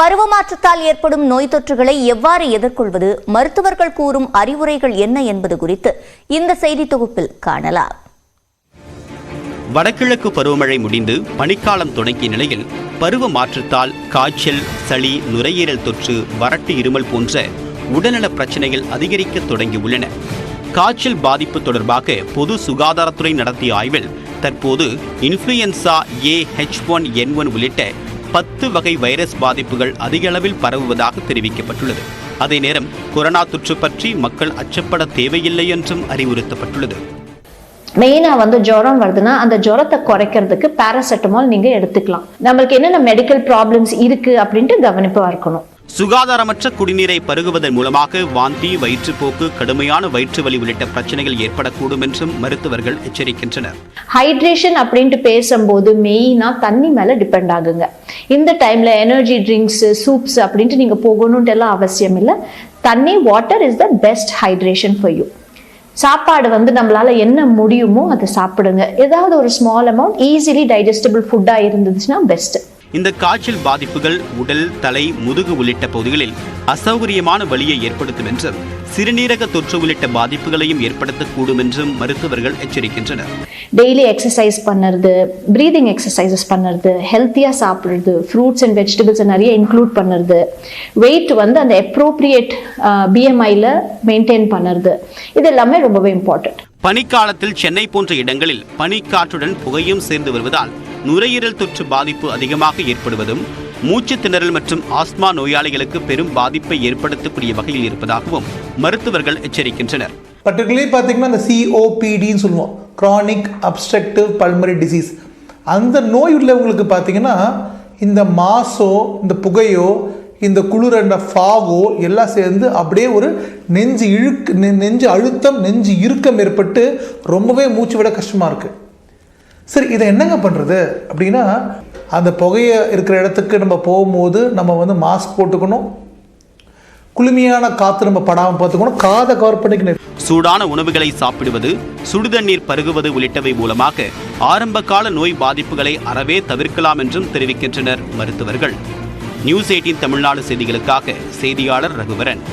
பருவமாற்றத்தால் ஏற்படும் நோய் தொற்றுகளை எவ்வாறு எதிர்கொள்வது, மருத்துவர்கள் கூறும் அறிவுரைகள் என்ன என்பது குறித்து இந்த செய்தி தொகுப்பில் காணலாம். வடகிழக்கு பருவமழை முடிந்து பனிக்காலம் தொடங்கிய நிலையில் பருவ மாற்றத்தால் காய்ச்சல், சளி, நுரையீரல் தொற்று, வறட்டு இருமல் போன்ற உடல்நல பிரச்சனைகள் அதிகரிக்க தொடங்கியுள்ளன. காய்ச்சல் பாதிப்பு தொடர்பாக பொது சுகாதாரத்துறை நடத்திய ஆய்வில் தற்போது இன்ஃப்ளூயன்சா A-H1N1 உள்ளிட்ட 10 வகை வைரஸ் பாதிப்புகள் அதிக அளவில் பரவுவதாக தெரிவிக்கப்பட்டுள்ளது. அதே நேரம் கொரோனா தொற்று பற்றி மக்கள் அச்சப்பட தேவையில்லை என்றும் அறிவுறுத்தப்பட்டுள்ளது. மெயினா ஜுரம் வருதுன்னா அந்த ஜுரத்தை குறைக்கிறதுக்கு பாராசெட்டமால் நீங்க எடுத்துக்கலாம். நம்மளுக்கு என்னென்ன மெடிக்கல் ப்ராப்ளம்ஸ் இருக்கு அப்படின்ட்டு கவனிப்பா இருக்கணும். சுகாதாரமற்ற குடிநீரை பருகுவதன் மூலமாக வாந்தி, வயிற்றுப்போக்கு, கடுமையான வயிற்று வலி உள்ளிட்ட பிரச்சனைகள் ஏற்படக்கூடும் என்றும் மருத்துவர்கள் எச்சரிக்கின்றனர். ஹைட்ரேஷன் அப்படின்ட்டு பேசும்போது மெயினா தண்ணி மேல டிபெண்ட் ஆகுங்க. இந்த டைம்ல எனர்ஜி ட்ரிங்க்ஸ், சூப்ஸ் அப்படின்ட்டு நீங்க போகணும்ட்டு எல்லாம் அவசியம் இல்லை. தண்ணி, water is the best hydration for you. சாப்பாடு நம்மளால என்ன முடியுமோ அதை சாப்பிடுங்க. ஏதாவது ஒரு ஸ்மால் அமௌண்ட் ஈஸிலி டைஜஸ்டபிள் ஃபுட்டா இருந்துச்சுன்னா பெஸ்ட். இந்த காய்ச்சல் பாதிப்புகள் உடல், தலை, முதுகு உள்ளிட்ட பகுதிகளில் அசௌகரியமான வலியை ஏற்படுத்தும் என்றும் சிறுநீரக தொற்று உள்ளிட்ட பாதிப்புகளையும் ஏற்படுத்தக்கூடும் என்றும் மருத்துவர்கள் எச்சரிக்கின்றனர். டெய்லி எக்ஸசைஸ் பண்ணுறது, பிரீதிங் எக்ஸசைசஸ் பண்ணுறது, ஹெல்த்தியாக சாப்பிட்றது, ஃப்ரூட்ஸ் அண்ட் வெஜிடபிள்ஸ் நிறைய இன்க்ளூட் பண்ணுறது, வெயிட் அந்த அப்ரோப்ரியேட் BMIல மெயின்டைன் பண்ணுறது, இது எல்லாமே ரொம்பவே இம்பார்ட்டன்ட். பனிக்காலத்தில் சென்னை போன்ற இடங்களில் பனிக்காற்றுடன் புகையும் சேர்ந்து வருவதால் நுரையீரல் தொற்று பாதிப்பு அதிகமாக ஏற்படுவதும், மூச்சு திணறல் மற்றும் ஆஸ்மா நோயாளிகளுக்கு பெரும் பாதிப்பை ஏற்படுத்தக்கூடிய வகையில் இருப்பதாகவும் மருத்துவர்கள் எச்சரிக்கின்றனர். பர்டிகுலர்லி பார்த்தீங்கன்னா இந்த COPDன்னு சொல்லுவோம், கிரானிக் அப்ஸ்ட்ரக்டிவ் பல்மரி டிசீஸ். அந்த நோய் உள்ளவங்களுக்கு பார்த்தீங்கன்னா இந்த மாசோ, இந்த புகையோ, இந்த குளிர் என்ற ஃபாகோ எல்லாம் சேர்ந்து அப்படியே ஒரு நெஞ்சு அழுத்தம், நெஞ்சு இறுக்கம் ஏற்பட்டு ரொம்பவே மூச்சு விட கஷ்டமாக இருக்குது. சரி, இதை என்னங்க பண்ணுறது அப்படின்னா, அந்த புகையை இருக்கிற இடத்துக்கு நம்ம போகும்போது நம்ம மாஸ்க் போட்டுக்கணும், குளுமையான காற்று நம்ம படாமல் பார்த்துக்கணும், காதை கவர் பண்ணிக்கணும். சூடான உணவுகளை சாப்பிடுவது, சுடுதண்ணீர் பருகுவது உள்ளிட்டவை மூலமாக ஆரம்ப கால நோய் பாதிப்புகளை அறவே தவிர்க்கலாம் என்றும் தெரிவிக்கின்றனர் மருத்துவர்கள். நியூஸ் 18 தமிழ்நாடு செய்திகளுக்காக செய்தியாளர் ரகுவரன்.